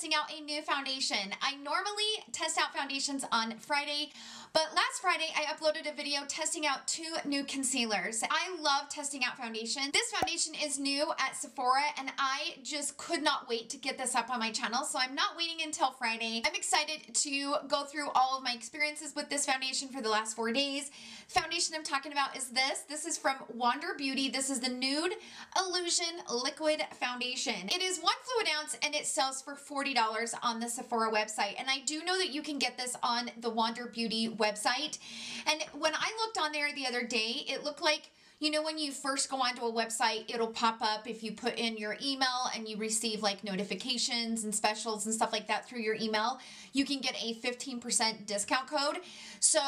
testing out a new foundation. I normally test out foundations on Friday, but last Friday I uploaded a video testing out 2 new concealers. I love testing out foundation. This foundation is new at Sephora and I just could not wait to get this up on my channel, so I'm not waiting until Friday. I'm excited to go through all of my experiences with this foundation for the last 4 days. The foundation I'm talking about is this. This is from Wander Beauty. This is the Nude Illusion Liquid Foundation. It is 1 fluid ounce and it sells for $40 on the Sephora website. And I do know that you can get this on the Wander Beauty website. And when I looked on there the other day, it looked like, you know, when you first go onto a website, it'll pop up if you put in your email and you receive like notifications and specials and stuff like that through your email, you can get a 15% discount code. So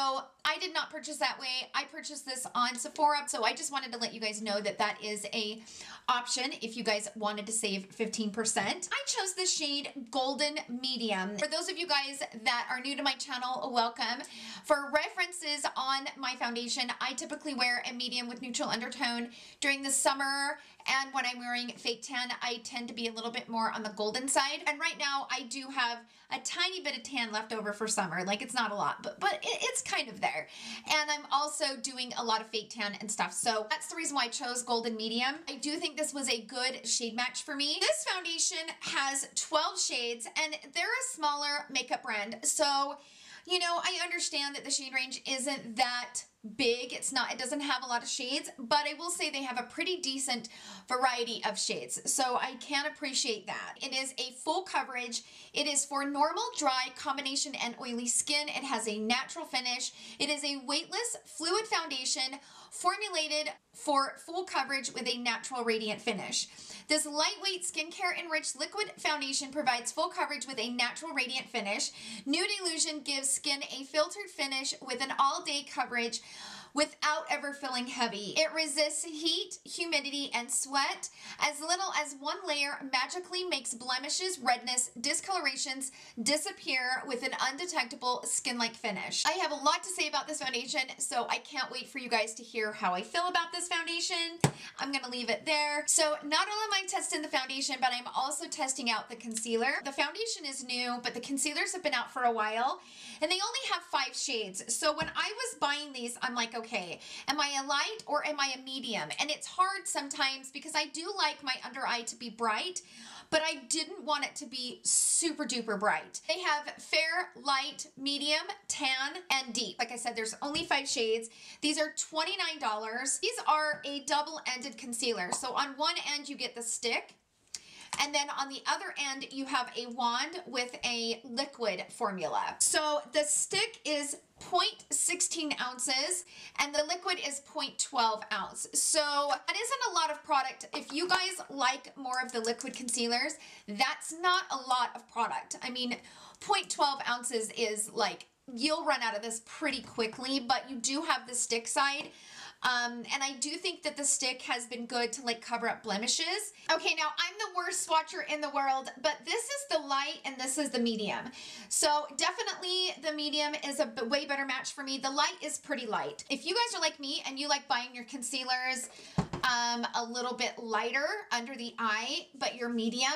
I did not purchase that way. I purchased this on Sephora. So I just wanted to let you guys know that that is a option if you guys wanted to save 15%. I chose the shade Golden Medium. For those of you guys that are new to my channel, welcome. For references on my foundation, I typically wear a medium with neutral undertone during the summer, and when I'm wearing fake tan, I tend to be a little bit more on the golden side. And right now I do have a tiny bit of tan left over for summer. Like, it's not a lot, but it's kind of there. And I'm also doing a lot of fake tan and stuff. So that's the reason why I chose Golden Medium. I do think this was a good shade match for me. This foundation has 12 shades and they're a smaller makeup brand. So, you know, I understand that the shade range isn't that big. It doesn't have a lot of shades, but I will say they have a pretty decent variety of shades. So I can appreciate that. It is a full coverage. It is for normal, dry, combination, and oily skin. It has a natural finish. It is a weightless fluid foundation formulated for full coverage with a natural radiant finish. This lightweight skincare enriched liquid foundation provides full coverage with a natural radiant finish. Nude Illusion gives skin a filtered finish with an all-day coverage without ever feeling heavy. It resists heat, humidity, and sweat. As little as 1 layer magically makes blemishes, redness, discolorations disappear with an undetectable skin-like finish. I have a lot to say about this foundation, so I can't wait for you guys to hear how I feel about this foundation. I'm gonna leave it there. So not only am I testing the foundation, but I'm also testing out the concealer. The foundation is new, but the concealers have been out for a while, and they only have 5 shades. So when I was buying these, I'm like, okay, am I a light or am I a medium? And it's hard sometimes because I do like my under eye to be bright, but I didn't want it to be super duper bright. They have fair, light, medium, tan, and deep. Like I said, there's only 5 shades. These are $29. These are a double-ended concealer. So on one end you get the stick, and then on the other end, you have a wand with a liquid formula. So the stick is 0.16 ounces and the liquid is 0.12 ounce. So that isn't a lot of product. If you guys like more of the liquid concealers, that's not a lot of product. I mean, 0.12 ounces is like, you'll run out of this pretty quickly, but you do have the stick side. And I do think that the stick has been good to like cover up blemishes. Okay, now I'm the worst swatcher in the world, but this is the light and this is the medium. So definitely the medium is a way better match for me. The light is pretty light. If you guys are like me and you like buying your concealers a little bit lighter under the eye, but your medium,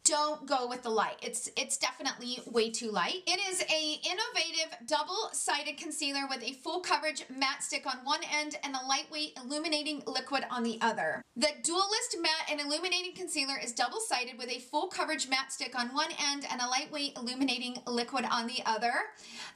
don't go with the light. It's definitely way too light. It is a innovative double-sided concealer with a full coverage matte stick on one end and a lightweight illuminating liquid on the other. The Dualist matte and illuminating concealer is double-sided with a full coverage matte stick on one end and a lightweight illuminating liquid on the other.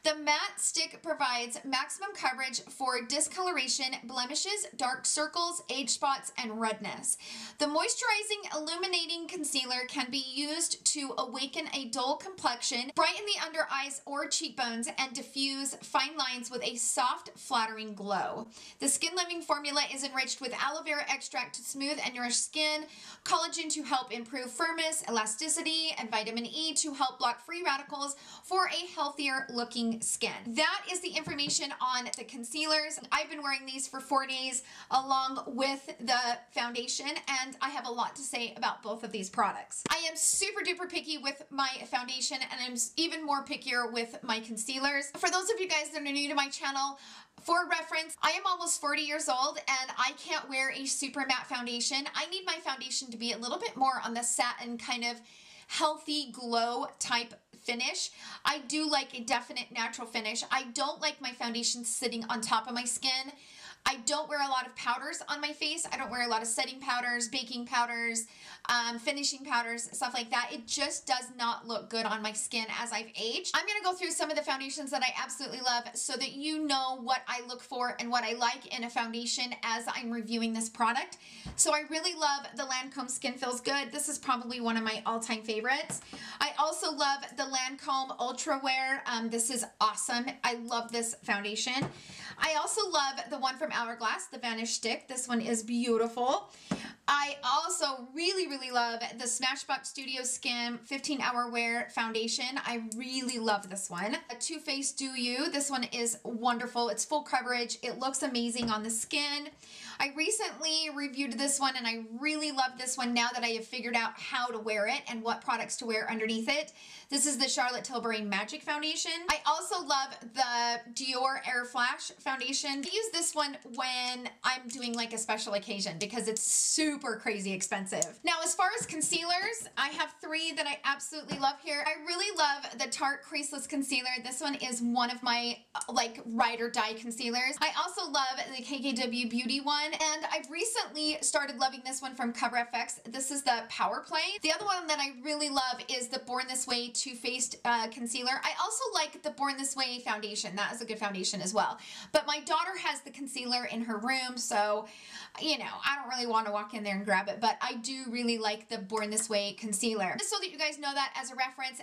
The matte stick provides maximum coverage for discoloration, blemishes, dark circles, age spots, and redness. The moisturizing illuminating concealer can be used to awaken a dull complexion, brighten the under eyes or cheekbones, and diffuse fine lines with a soft, flattering glow. The Skin Living formula is enriched with aloe vera extract to smooth and nourish skin, collagen to help improve firmness, elasticity, and vitamin E to help block free radicals for a healthier looking skin. That is the information on the concealers. I've been wearing these for 4 days along with the foundation, and I have a lot to say about both of these products. I am super duper picky with my foundation, and I'm even more pickier with my concealers. For those of you guys that are new to my channel, for reference, I am almost 40 years old and I can't wear a super matte foundation. I need my foundation to be a little bit more on the satin kind of healthy glow type finish. I do like a definite natural finish. I don't like my foundation sitting on top of my skin. I don't wear a lot of powders on my face. I don't wear a lot of setting powders, baking powders, finishing powders, stuff like that. It just does not look good on my skin as I've aged. I'm going to go through some of the foundations that I absolutely love so that you know what I look for and what I like in a foundation as I'm reviewing this product. So I really love the Lancome Skin Feels Good. This is probably one of my all-time favorites. I also love the Lancome Ultrawear. This is awesome. I love this foundation. I also love the one from Hourglass, the Vanish Stick. This one is beautiful. I also really love the Smashbox Studio Skin 15-Hour Wear Foundation. I really love this one. A Too Faced Do You. This one is wonderful. It's full coverage. It looks amazing on the skin. I recently reviewed this one and I really love this one now that I have figured out how to wear it and what products to wear underneath it. This is the Charlotte Tilbury Magic Foundation. I also love the Dior Airflash Foundation. I use this one when I'm doing like a special occasion because it's super crazy expensive. Now, as far as concealers, I have three that I absolutely love here. I really love the Tarte Creaseless Concealer. This one is one of my like ride or die concealers. I also love the KKW Beauty one, and I've recently started loving this one from Cover FX. This is the Power Play. The other one that I really love is the Born This Way Too Faced concealer. I also like the Born This Way foundation. That is a good foundation as well. But my daughter has the concealer in her room, so you know, I don't really want to walk in there and grab it, but I do really like the Born This Way concealer. Just so that you guys know that as a reference,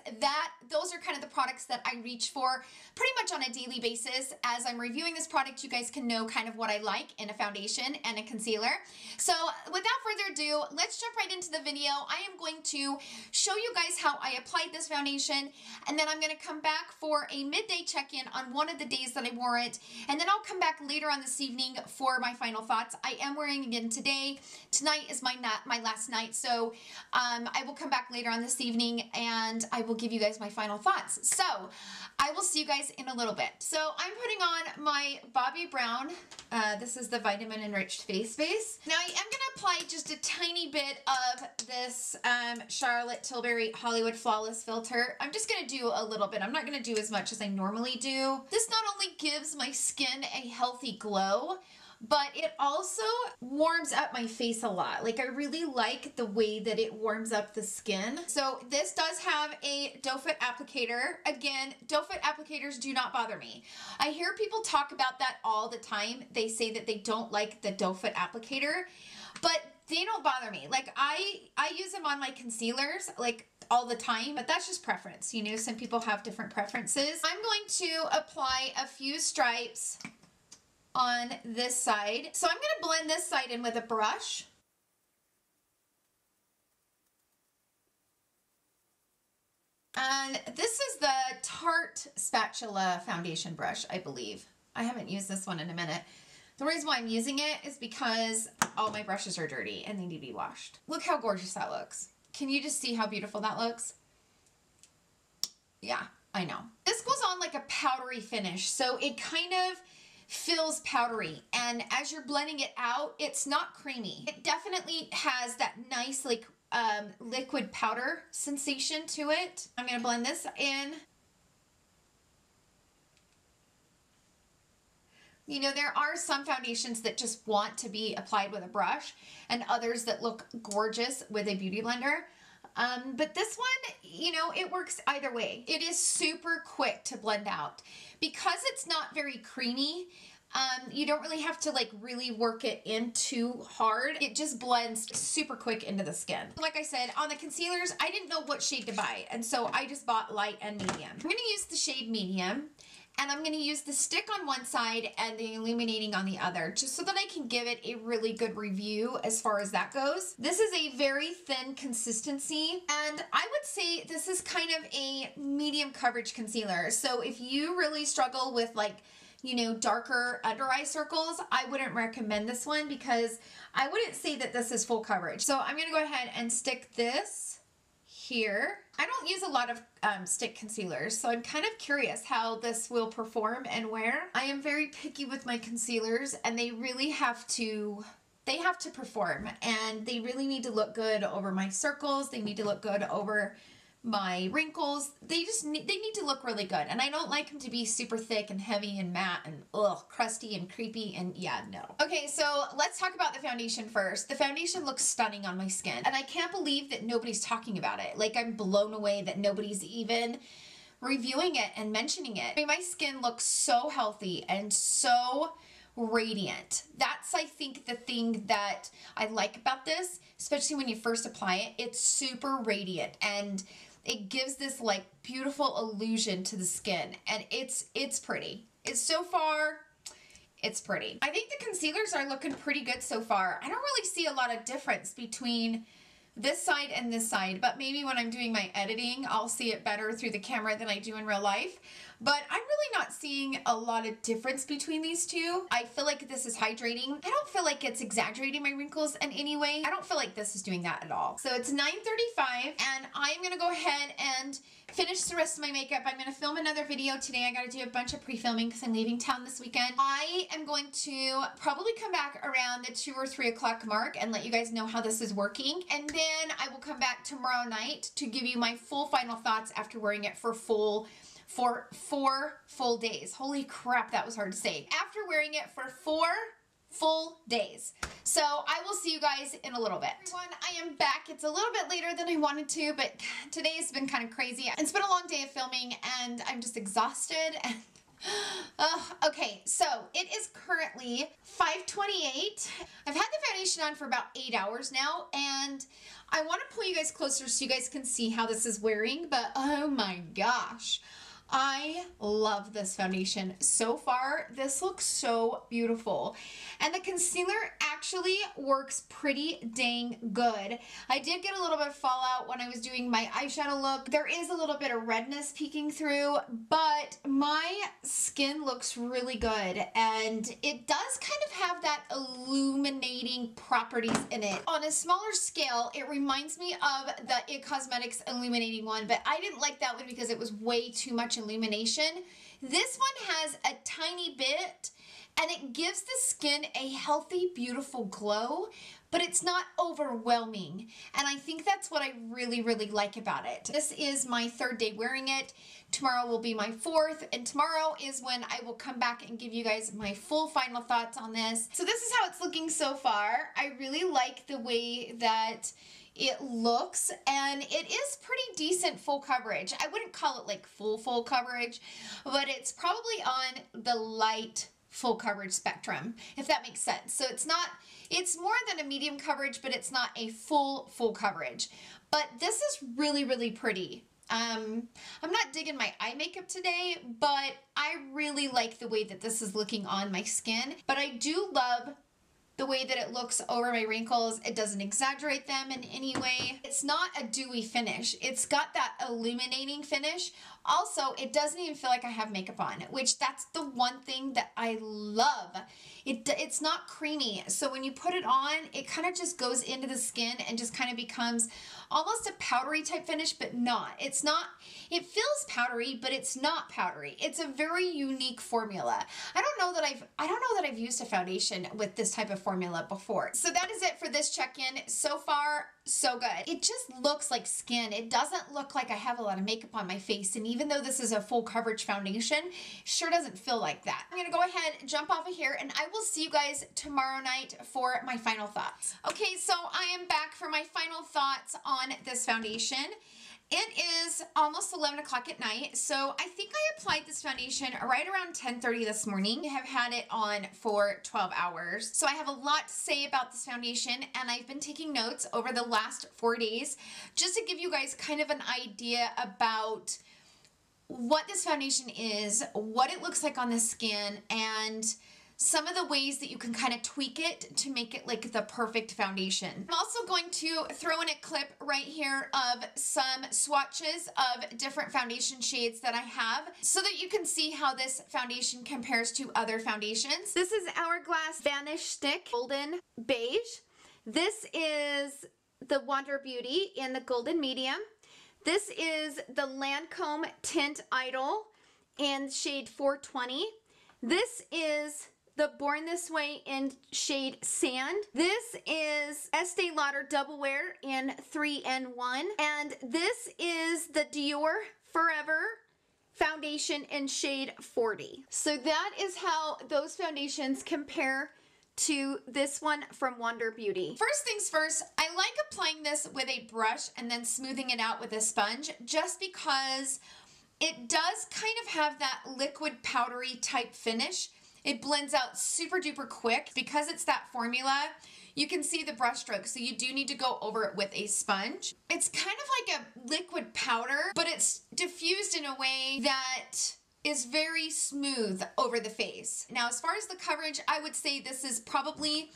those are kind of the products that I reach for pretty much on a daily basis. As I'm reviewing this product, you guys can know kind of what I like in a foundation and a concealer. So without further ado, let's jump right into the video. I am going to show you guys how I applied this foundation, and then I'm going to come back for a midday check-in on one of the days that I wore it, and then I'll come back later on this evening for my final thoughts. I am wearing again today. Tonight is my last night, so I will come back later on this evening and I will give you guys my final thoughts. So I will see you guys in a little bit. So I'm putting on my Bobbi Brown. This is the Vitamin Enriched Face Base. Now I am going to apply just a tiny bit of this Charlotte Tilbury Hollywood Flawless Filter. I'm just going to do a little bit. I'm not going to do as much as I normally do. This not only gives my skin a healthy glow, but it also warms up my face a lot. Like, I really like the way that it warms up the skin. So this does have a doe foot applicator. Again, doe foot applicators do not bother me. I hear people talk about that all the time. They say that they don't like the doe foot applicator, but they don't bother me. Like, I use them on my concealers, like, all the time, but that's just preference. You know, some people have different preferences. I'm going to apply a few stripes on this side. So I'm going to blend this side in with a brush. And this is the Tarte Spatula foundation brush, I believe. I haven't used this one in a minute. The reason why I'm using it is because all my brushes are dirty and they need to be washed. Look how gorgeous that looks. Can you just see how beautiful that looks? Yeah, I know. This goes on like a powdery finish, so it kind of feels powdery, and as you're blending it out, it's not creamy. It definitely has that nice like liquid powder sensation to it. I'm gonna blend this in. You know, there are some foundations that just want to be applied with a brush and others that look gorgeous with a beauty blender. But this one, you know, it works either way. It is super quick to blend out. Because it's not very creamy, you don't really have to like really work it in too hard. It just blends super quick into the skin. Like I said, on the concealers, I didn't know what shade to buy, and so I just bought light and medium. I'm going to use the shade medium, and I'm going to use the stick on one side and the illuminating on the other, just so that I can give it a really good review as far as that goes. This is a very thin consistency, and I would say this is kind of a medium coverage concealer. So if you really struggle with like, you know, darker under eye circles, I wouldn't recommend this one because I wouldn't say that this is full coverage. So I'm going to go ahead and stick this here. I don't use a lot of stick concealers, so I'm kind of curious how this will perform and wear. I am very picky with my concealers, and they really have to perform, and they really need to look good over my circles. They need to look good over my wrinkles. They need to look really good. And I don't like them to be super thick and heavy and matte and crusty and creepy, and yeah, no. Okay, so let's talk about the foundation first. The foundation looks stunning on my skin, and I can't believe that nobody's talking about it. Like, I'm blown away that nobody's even reviewing it and mentioning it. I mean, my skin looks so healthy and so radiant. That's, I think, the thing that I like about this, especially when you first apply it. It's super radiant and it gives this like beautiful illusion to the skin, and it's pretty. So far, it's pretty. I think the concealers are looking pretty good so far. I don't really see a lot of difference between this side and this side, but maybe when I'm doing my editing, I'll see it better through the camera than I do in real life. But I'm really not seeing a lot of difference between these two. I feel like this is hydrating. I don't feel like it's exaggerating my wrinkles in any way. I don't feel like this is doing that at all. So it's 9:35, and I'm gonna go ahead and finish the rest of my makeup. I'm gonna film another video today. I gotta do a bunch of pre-filming because I'm leaving town this weekend. I am going to probably come back around the 2 or 3 o'clock mark and let you guys know how this is working. And then I will come back tomorrow night to give you my full final thoughts after wearing it for 4 full days. Holy crap, that was hard to say. After wearing it for 4 full days. So I will see you guys in a little bit. Everyone, I am back. It's a little bit later than I wanted to, but today has been kind of crazy. It's been a long day of filming and I'm just exhausted. And okay, so it is currently 5:28. I've had the foundation on for about 8 hours now, and I want to pull you guys closer so you guys can see how this is wearing, but oh my gosh. I love this foundation. So far, this looks so beautiful. And the concealer actually works pretty dang good. I did get a little bit of fallout when I was doing my eyeshadow look. There is a little bit of redness peeking through, but my skin looks really good. And it does kind of have that illuminating properties in it. On a smaller scale, it reminds me of the IT Cosmetics Illuminating one, but I didn't like that one because it was way too much illumination. This one has a tiny bit, and it gives the skin a healthy, beautiful glow, but it's not overwhelming. And I think that's what I really, really like about it. This is my 3rd day wearing it. Tomorrow will be my 4th, and tomorrow is when I will come back and give you guys my full final thoughts on this. So this is how it's looking so far. I really like the way that it looks, and it is pretty decent full coverage. I wouldn't call it like full coverage, but it's probably on the light full coverage spectrum, if that makes sense. So it's more than a medium coverage, but it's not a full coverage. But this is really, really pretty. I'm not digging my eye makeup today, but I really like the way that this is looking on my skin. But I do love the way that it looks over my wrinkles. It doesn't exaggerate them in any way. It's not a dewy finish. It's got that illuminating finish. Also, it doesn't even feel like I have makeup on, which that's the one thing that I love. It's not creamy. So when you put it on, it kind of just goes into the skin and just kind of becomes almost a powdery type finish, but not. It's not, it feels powdery, but it's not powdery. It's a very unique formula. I don't know that I've used a foundation with this type of formula before. So that is it for this check-in. So far, so good. It just looks like skin. It doesn't look like I have a lot of makeup on my face, and even though this is a full coverage foundation, sure doesn't feel like that. I'm gonna go ahead, jump off of here, and I will see you guys tomorrow night for my final thoughts. Okay, so I am back for my final thoughts on this foundation. It is almost 11 o'clock at night, so I think I applied this foundation right around 10:30 this morning. I have had it on for 12 hours, so I have a lot to say about this foundation, and I've been taking notes over the last 4 days just to give you guys kind of an idea about what this foundation is, what it looks like on the skin, and some of the ways that you can kind of tweak it to make it like the perfect foundation. I'm also going to throw in a clip right here of some swatches of different foundation shades that I have so that you can see how this foundation compares to other foundations. This is Hourglass Vanish Stick Golden Beige. This is the Wander Beauty in the Golden Medium. This is the Lancome Tint Idole in shade 420. This is the Born This Way in shade Sand. This is Estee Lauder Double Wear in 3N1. And this is the Dior Forever foundation in shade 40. So that is how those foundations compare to this one from Wander Beauty. First things first, I like applying this with a brush and then smoothing it out with a sponge just because it does kind of have that liquid powdery type finish. It blends out super duper quick. Because it's that formula, you can see the brush stroke, so you do need to go over it with a sponge. It's kind of like a liquid powder, but it's diffused in a way that is very smooth over the face. Now, as far as the coverage, I would say this is probably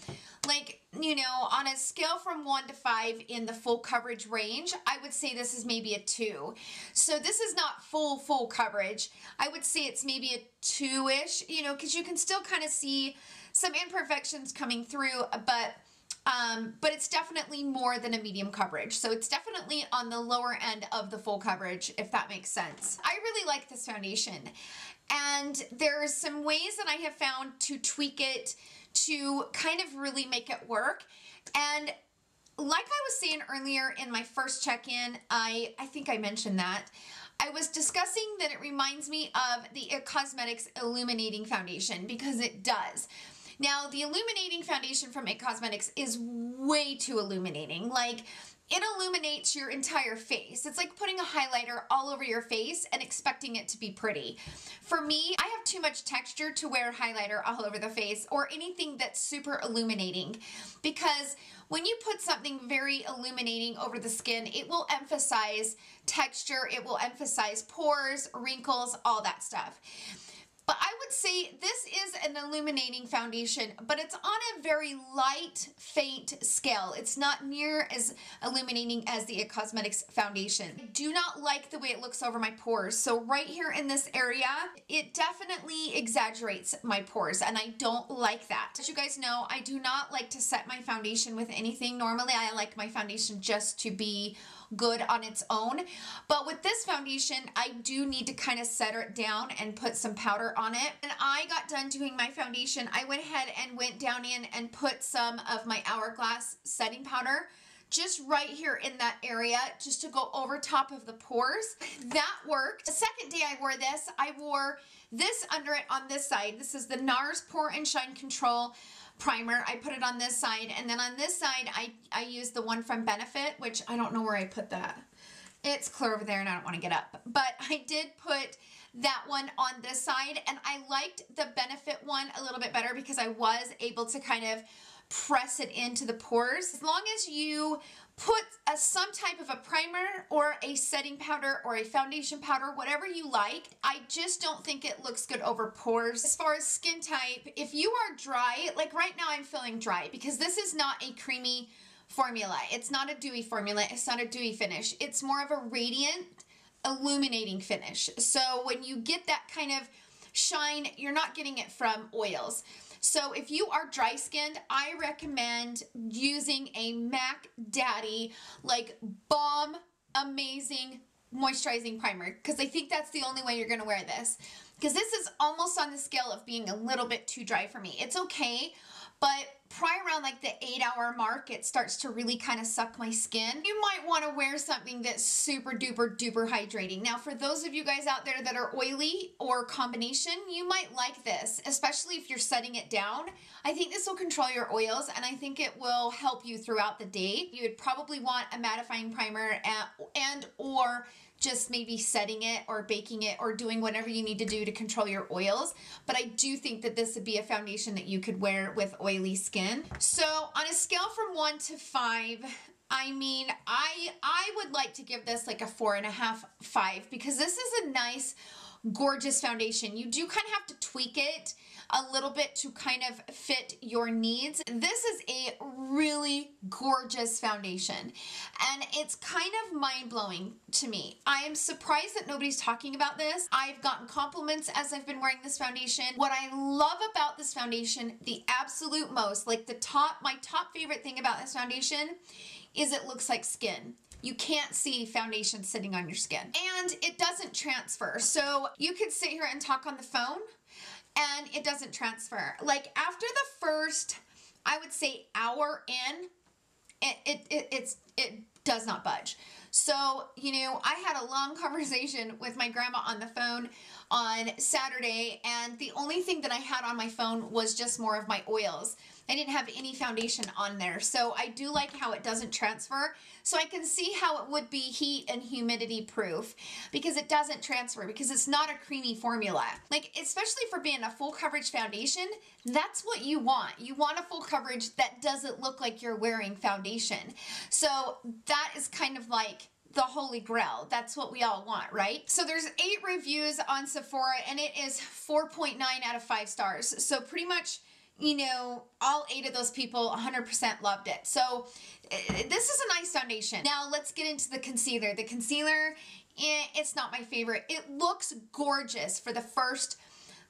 like, you know, on a scale from 1 to 5 in the full coverage range, I would say this is maybe a 2. So this is not full coverage. I would say it's maybe a 2-ish, you know, because you can still kind of see some imperfections coming through, but it's definitely more than a medium coverage. So it's definitely on the lower end of the full coverage, if that makes sense. I really like this foundation. And there's some ways that I have found to tweak it to kind of really make it work. And like I was saying earlier in my first check-in, I think I mentioned that, I was discussing that it reminds me of the IT Cosmetics Illuminating Foundation, because it does. Now, the Illuminating Foundation from IT Cosmetics is way too illuminating. Like, it illuminates your entire face. It's like putting a highlighter all over your face and expecting it to be pretty. For me, I have too much texture to wear highlighter all over the face or anything that's super illuminating, because when you put something very illuminating over the skin, it will emphasize texture, it will emphasize pores, wrinkles, all that stuff. But I would say this is an illuminating foundation, but it's on a very light, faint scale. It's not near as illuminating as the IT Cosmetics foundation. I do not like the way it looks over my pores. So right here in this area, it definitely exaggerates my pores, and I don't like that. As you guys know, I do not like to set my foundation with anything. Normally, I like my foundation just to be good on its own, but with this foundation I do need to kind of set it down and put some powder on it. And I got done doing my foundation, I went ahead and went down in and put some of my Hourglass setting powder just right here in that area, just to go over top of the pores. That worked. The second day I wore this, I wore this under it on this side. This is the NARS Pore and Shine Control primer. I put it on this side, and then on this side I used the one from Benefit, which I don't know where I put that. It's clear over there and I don't want to get up, but I did put that one on this side, and I liked the Benefit one a little bit better because I was able to kind of press it into the pores. As long as you put some type of a primer or a setting powder or a foundation powder, whatever you like, I just don't think it looks good over pores. As far as skin type, if you are dry, like right now I'm feeling dry because this is not a creamy formula. It's not a dewy formula. It's not a dewy finish. It's more of a radiant, illuminating finish. So when you get that kind of shine, you're not getting it from oils. So if you are dry skinned, I recommend using a MAC Daddy, like bomb, amazing moisturizing primer, because I think that's the only way you're going to wear this. Because this is almost on the scale of being a little bit too dry for me. It's okay, but probably around like the 8-hour mark, it starts to really kind of suck my skin. You might want to wear something that's super duper duper hydrating. Now, for those of you guys out there that are oily or combination, you might like this, especially if you're setting it down. I think this will control your oils, and I think it will help you throughout the day. You would probably want a mattifying primer and or just maybe setting it or baking it or doing whatever you need to do to control your oils. But I do think that this would be a foundation that you could wear with oily skin. So on a scale from 1 to 5, I mean, I would like to give this like a 4.5, 5, because this is a nice, gorgeous foundation. You do kind of have to tweak it a little bit to kind of fit your needs. This is a really gorgeous foundation, and it's kind of mind-blowing to me. I am surprised that nobody's talking about this. I've gotten compliments as I've been wearing this foundation. What I love about this foundation, the absolute most, like my top favorite thing about this foundation is it looks like skin. You can't see foundation sitting on your skin, and it doesn't transfer. So you could sit here and talk on the phone and it doesn't transfer. Like after the first, I would say hour in, it does not budge. So, you know, I had a long conversation with my grandma on the phone on Saturday, and the only thing that I had on my phone was just more of my oils. I didn't have any foundation on there. So I do like how it doesn't transfer. So I can see how it would be heat and humidity proof, because it doesn't transfer, because it's not a creamy formula. Like, especially for being a full coverage foundation, that's what you want. You want a full coverage that doesn't look like you're wearing foundation. So that is kind of like the holy grail. That's what we all want, right? So there's 8 reviews on Sephora, and it is 4.9 out of 5 stars. So pretty much, you know, all 8 of those people 100% loved it. So this is a nice foundation. Now let's get into the concealer. The concealer, it's not my favorite. It looks gorgeous for the first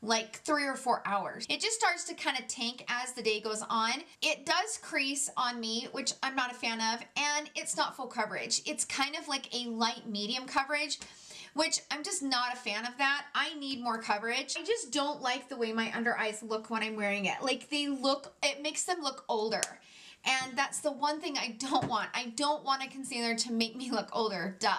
like 3 or 4 hours. It just starts to kind of tank as the day goes on. It does crease on me, which I'm not a fan of, and it's not full coverage. It's kind of like a light medium coverage, which I'm just not a fan of that. I need more coverage. I just don't like the way my under eyes look when I'm wearing it. Like they look, it makes them look older. And that's the one thing I don't want. I don't want a concealer to make me look older, duh.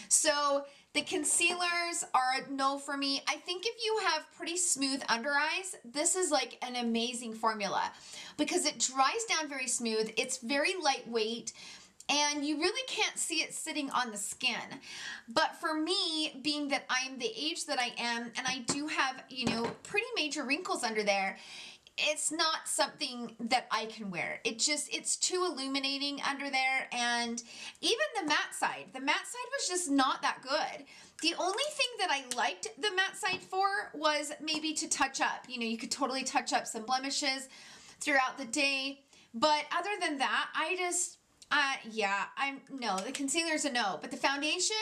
So the concealers are a no for me. I think if you have pretty smooth under eyes, this is like an amazing formula because it dries down very smooth. It's very lightweight, and you really can't see it sitting on the skin. But for me, being that I'm the age that I am, and I do have, you know, pretty major wrinkles under there, it's not something that I can wear. It's too illuminating under there, and even the matte side was just not that good. The only thing that I liked the matte side for was maybe to touch up. You know, you could totally touch up some blemishes throughout the day, but other than that, I just, no, the concealer's a no, but the foundation,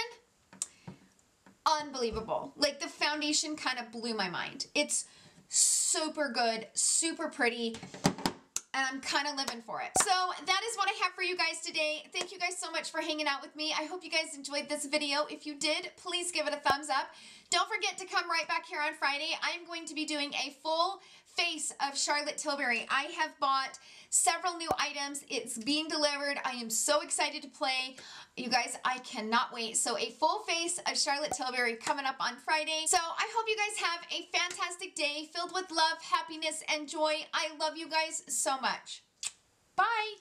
unbelievable. Like the foundation kind of blew my mind. It's super good, super pretty, and I'm kind of living for it. So that is what I have for you guys today. Thank you guys so much for hanging out with me. I hope you guys enjoyed this video. If you did, please give it a thumbs up. Don't forget to come right back here on Friday. I'm going to be doing a full face of Charlotte Tilbury. I have bought several new items. It's being delivered. I am so excited to play. You guys, I cannot wait. So a full face of Charlotte Tilbury coming up on Friday. So I hope you guys have a fantastic day filled with love, happiness, and joy. I love you guys so much. Bye.